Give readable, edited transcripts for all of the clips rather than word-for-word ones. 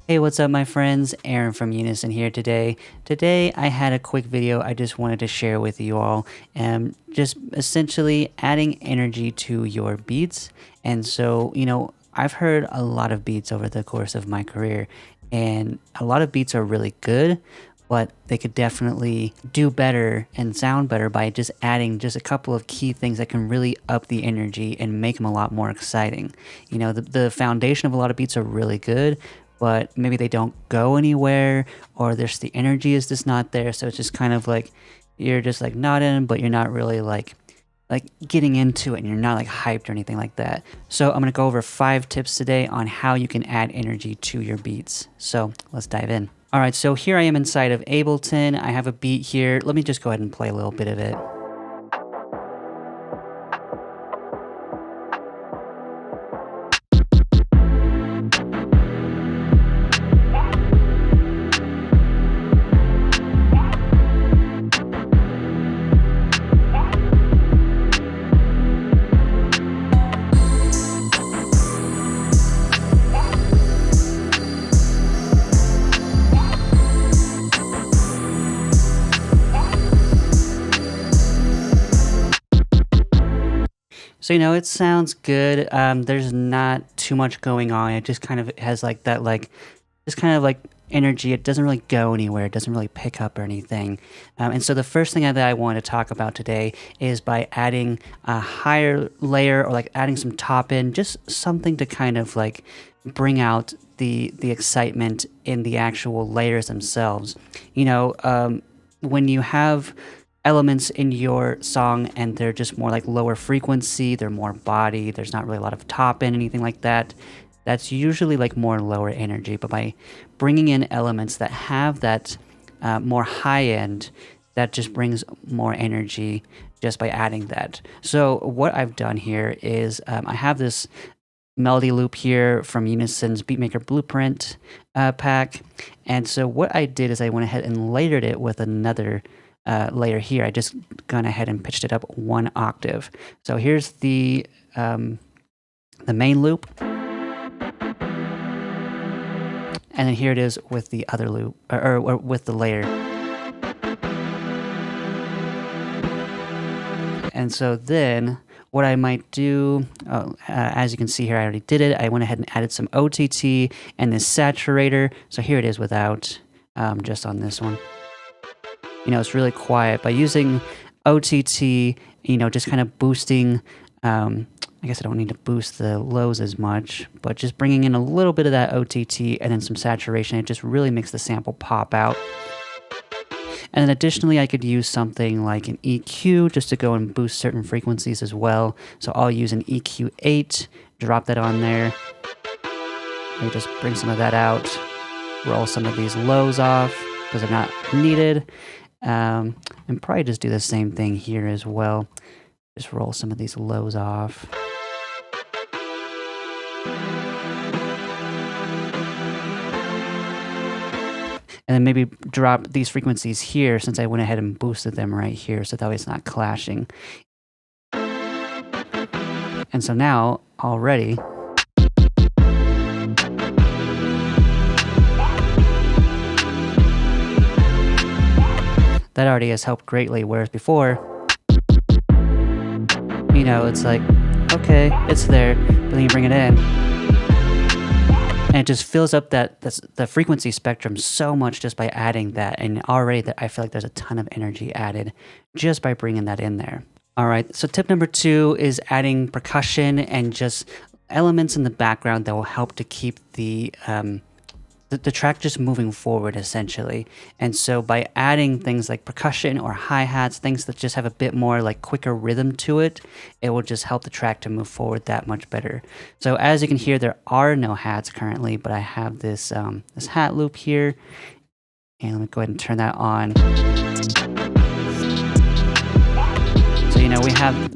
Hey, what's up, my friends? Aaron from Unison here today. Today, I had a quick video I just wanted to share with you all, just essentially adding energy to your beats. And so, I've heard a lot of beats over the course of my career, and a lot of beats are really good, but they could definitely do better and sound better by just adding just a couple of key things that can really up the energy and make them a lot more exciting. The foundation of a lot of beats are really good, but maybe they don't go anywhere, or there's the energy is just not there. So it's just kind of like you're just like nodding, but you're not really like getting into it, and you're not like hyped or anything like that. So I'm gonna go over 5 tips today on how you can add energy to your beats. So let's dive in. All right, so here I am inside of Ableton. I have a beat here. Let me just go ahead and play a little bit of it. So, it sounds good. There's not too much going on. It just kind of has like that, just kind of like energy. It doesn't really go anywhere. It doesn't really pick up or anything. And so the first thing that I want to talk about today is by adding a higher layer, or like adding some top end, just something to kind of like bring out the excitement in the actual layers themselves. When you have elements in your song and they're just more like lower frequency, they're more body, there's not really a lot of top end, anything like that, that's usually like more lower energy. But by bringing in elements that have that more high end, that just brings more energy just by adding that. So what I've done here is I have this melody loop here from Unison's Beatmaker Blueprint pack. And so what I did is I went ahead and layered it with another layer here. I just gone ahead and pitched it up 1 octave. So here's the main loop, and then here it is with the other loop, or with the layer. And so then what I might do, as you can see here, I already did it. I went ahead and added some OTT and this saturator. So here it is without, just on this one. It's really quiet. By using OTT, just kind of boosting, I guess I don't need to boost the lows as much, but just bringing in a little bit of that OTT and then some saturation, it just really makes the sample pop out. And then additionally, I could use something like an EQ just to go and boost certain frequencies as well. So I'll use an EQ8, drop that on there. Let me just bring some of that out, roll some of these lows off because they're not needed. And probably just do the same thing here as well. Just roll some of these lows off. And then maybe drop these frequencies here, since I went ahead and boosted them right here, so that way it's not clashing. And so now, already, that already has helped greatly, whereas before, it's like, okay, it's there, but then you bring it in, and it just fills up the frequency spectrum so much just by adding that, and already that I feel like there's a ton of energy added just by bringing that in there. All right, so tip number 2 is adding percussion and just elements in the background that will help to keep the track just moving forward, essentially. And so by adding things like percussion or hi-hats, things that just have a bit more like quicker rhythm to it, it will just help the track to move forward that much better. So as you can hear, there are no hats currently, but I have this this hat loop here, and let me go ahead and turn that on. So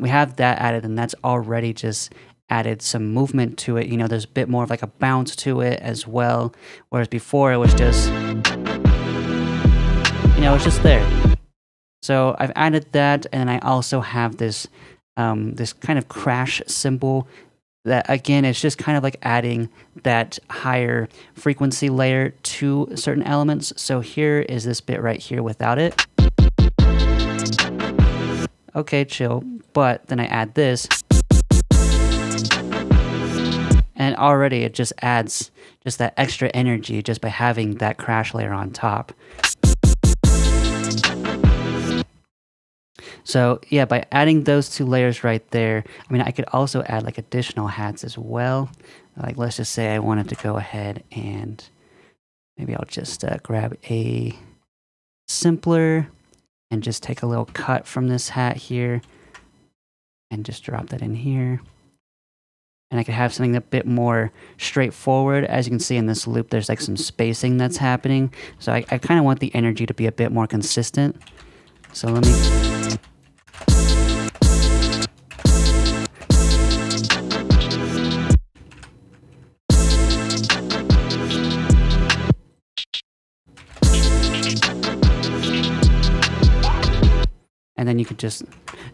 we have that added, and that's already just added some movement to it. There's a bit more of like a bounce to it as well, whereas before it was just, it's just there. So I've added that, and then I also have this this kind of crash cymbal that again, it's just kind of like adding that higher frequency layer to certain elements. So here is this bit right here without it. Okay, chill. But then I add this, and already it just adds just that extra energy just by having that crash layer on top. So yeah, by adding those two layers right there, I mean, I could also add like additional hats as well. Like, let's just say I wanted to go ahead and maybe I'll just grab a simpler and just take a little cut from this hat here and just drop that in here. And I could have something a bit more straightforward. As you can see in this loop, there's like some spacing that's happening. So I kind of want the energy to be a bit more consistent. So let me... And then you could just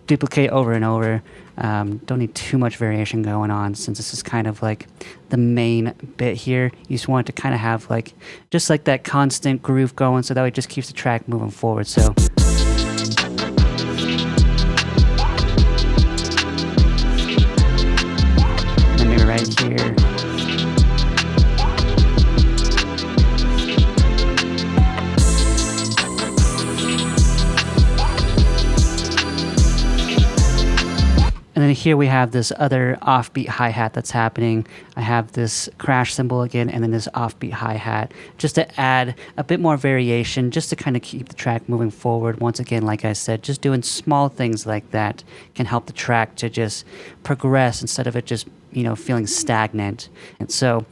duplicate over and over. Don't need too much variation going on, since this is kind of like the main bit here. You just want it to kind of have like, just like that constant groove going, so that way it just keeps the track moving forward. So and maybe right here. And then here we have this other offbeat hi-hat that's happening. I have this crash cymbal again, and then this offbeat hi-hat, just to add a bit more variation, just to kind of keep the track moving forward. Once again, like I said, just doing small things like that can help the track to just progress instead of it just, you know, feeling stagnant. And so...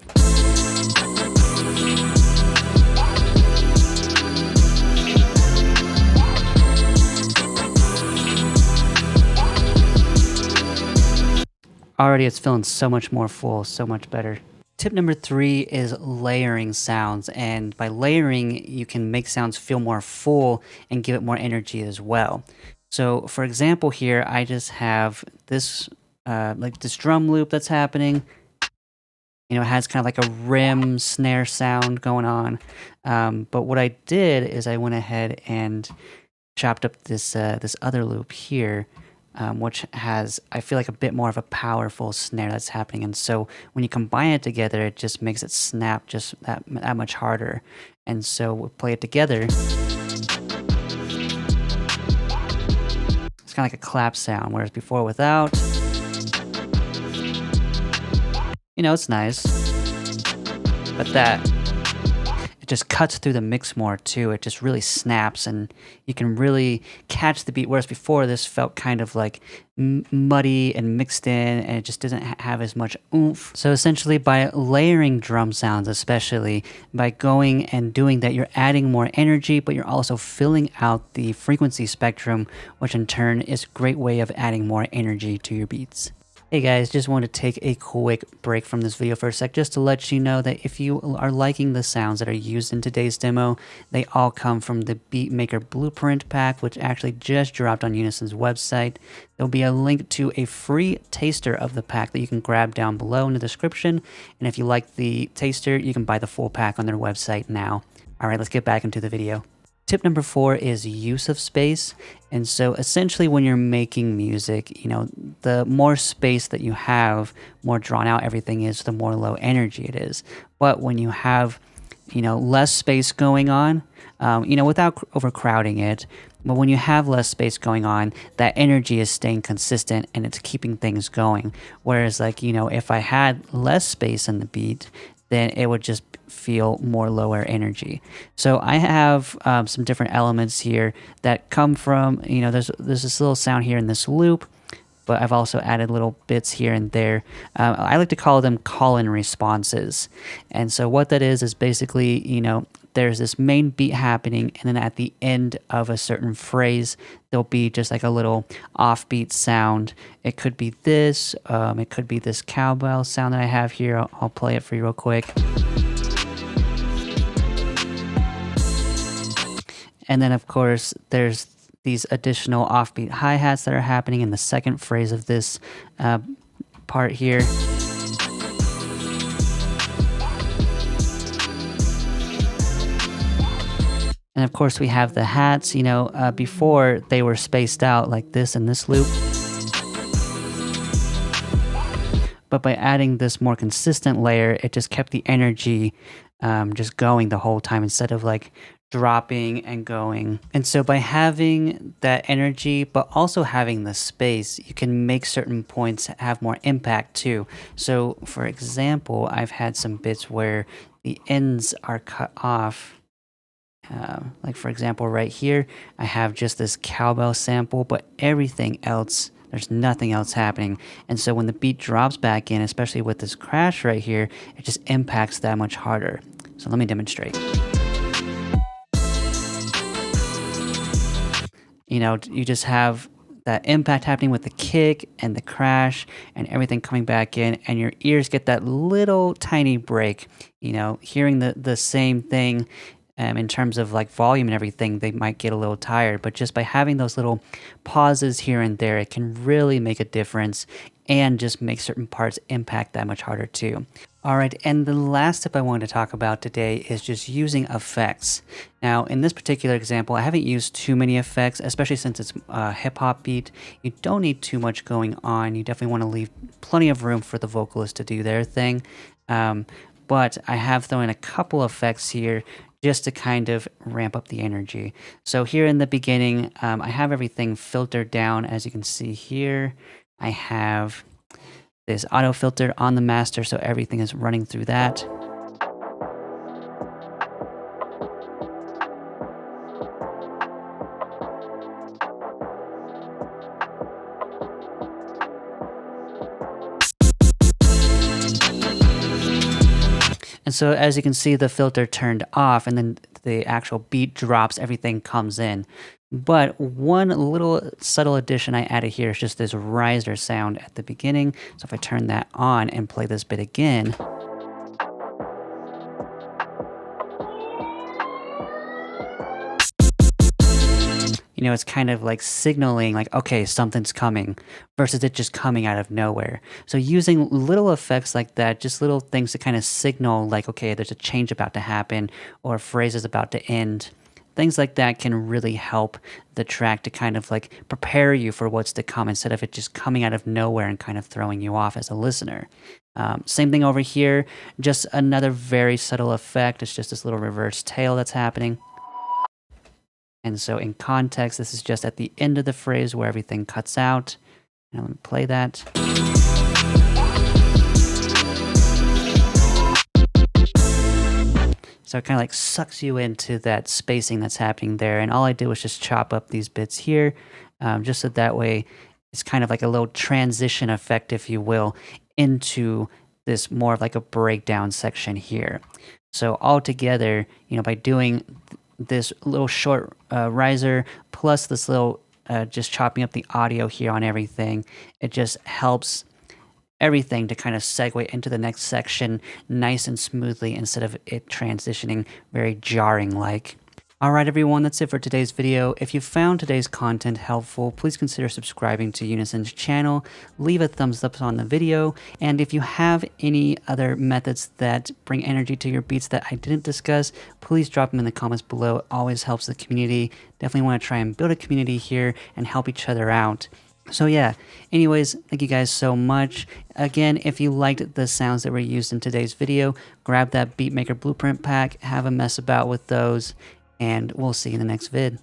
already it's feeling so much more full, so much better. Tip number 3 is layering sounds, and by layering, you can make sounds feel more full and give it more energy as well. So for example here, I just have this like this drum loop that's happening. You know, it has kind of like a rim snare sound going on. But what I did is I went ahead and chopped up this this other loop here. Which has, I feel like, a bit more of a powerful snare that's happening. And so when you combine it together, it just makes it snap just that much harder. And so we'll play it together. It's kind of like a clap sound, whereas before without, you know, it's nice. But that, it just cuts through the mix more too. It just really snaps, and you can really catch the beat, whereas before this felt kind of like muddy and mixed in, and it just doesn't have as much oomph. So essentially, by layering drum sounds, especially by going and doing that, you're adding more energy, but you're also filling out the frequency spectrum, which in turn is a great way of adding more energy to your beats. Hey guys, just want to take a quick break from this video for a sec, just to let you know that if you are liking the sounds that are used in today's demo, they all come from the Beatmaker Blueprint pack, which actually just dropped on Unison's website. There'll be a link to a free taster of the pack that you can grab down below in the description, and if you like the taster, you can buy the full pack on their website now. Alright, let's get back into the video. Tip number 4 is use of space. And so essentially when you're making music, you know, the more space that you have, more drawn out everything is, the more low energy it is. But when you have, you know, less space going on, you know, without overcrowding it, but when you have less space going on, that energy is staying consistent and it's keeping things going. Whereas, like, you know, if I had less space in the beat, then it would just feel more lower energy. So I have some different elements here that come from, you know, there's this little sound here in this loop, but I've also added little bits here and there. I like to call them call-in responses. And so what that is basically, you know, there's this main beat happening, and then at the end of a certain phrase, there'll be just like a little offbeat sound. It could be this, it could be this cowbell sound that I have here. I'll play it for you real quick. And then, of course, there's these additional offbeat hi-hats that are happening in the second phrase of this part here. And of course we have the hats, before they were spaced out like this in this loop. But by adding this more consistent layer, it just kept the energy just going the whole time instead of like dropping and going. And so by having that energy, but also having the space, you can make certain points have more impact too. So for example, I've had some bits where the ends are cut off. Like for example, right here, I have just this cowbell sample, but everything else, there's nothing else happening. And so when the beat drops back in, especially with this crash right here, it just impacts that much harder. So let me demonstrate. You just have that impact happening with the kick and the crash and everything coming back in, and your ears get that little tiny break. Hearing the same thing in terms of like volume and everything, they might get a little tired, but just by having those little pauses here and there, it can really make a difference and just make certain parts impact that much harder too. All right, and the last tip I wanted to talk about today is just using effects. Now, in this particular example, I haven't used too many effects, especially since it's a hip-hop beat. You don't need too much going on. You definitely want to leave plenty of room for the vocalist to do their thing. But I have thrown in a couple effects here just to kind of ramp up the energy. So here in the beginning, I have everything filtered down. As you can see here, I have this auto filter on the master, so everything is running through that. And so as you can see, the filter turned off and then the actual beat drops, everything comes in. But one little subtle addition I added here is just this riser sound at the beginning. So if I turn that on and play this bit again, it's kind of like signaling like, okay, something's coming, versus it just coming out of nowhere. So using little effects like that, just little things to kind of signal like, okay, there's a change about to happen or a phrase is about to end. Things like that can really help the track to kind of like prepare you for what's to come instead of it just coming out of nowhere and kind of throwing you off as a listener. Same thing over here, just another very subtle effect. It's just this little reverse tail that's happening. And so in context, this is just at the end of the phrase where everything cuts out. Now let me play that. So it kind of like sucks you into that spacing that's happening there. And all I did was just chop up these bits here, just so that way it's kind of like a little transition effect, if you will, into this more of like a breakdown section here. So all together, by doing this little short riser plus this little just chopping up the audio here on everything, it just helps everything to kind of segue into the next section nice and smoothly instead of it transitioning very jarring like. Alright everyone, that's it for today's video. If you found today's content helpful, please consider subscribing to Unison's channel, leave a thumbs up on the video, and if you have any other methods that bring energy to your beats that I didn't discuss, please drop them in the comments below. It always helps the community. Definitely want to try and build a community here and help each other out. So yeah, anyways, thank you guys so much. Again, if you liked the sounds that were used in today's video, grab that Beatmaker Blueprint pack, have a mess about with those, and we'll see you in the next vid.